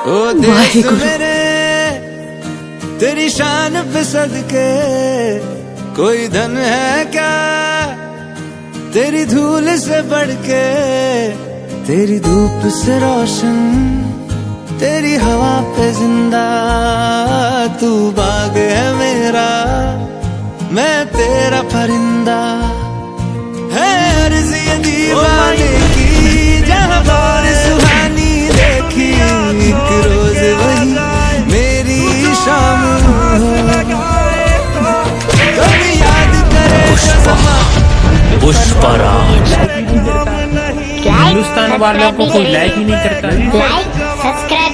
ओ देश मेरे तेरी शान पे सदके कोई धन है क्या तेरी धूल से बढ़ के, तेरी धूप से रोशन तेरी हवा पे जिंदा, तू बाग है मेरा मैं तेरा परिंदा, है अर्ज़ ये दीवाने की जहाँ बार सुहानी देखी, एक रोज वही मेरी शाम हो, कभी याद करे पुष्पराज। हिंदुस्तान वालों को कोई लाइक ही नहीं करता है। Like subscribe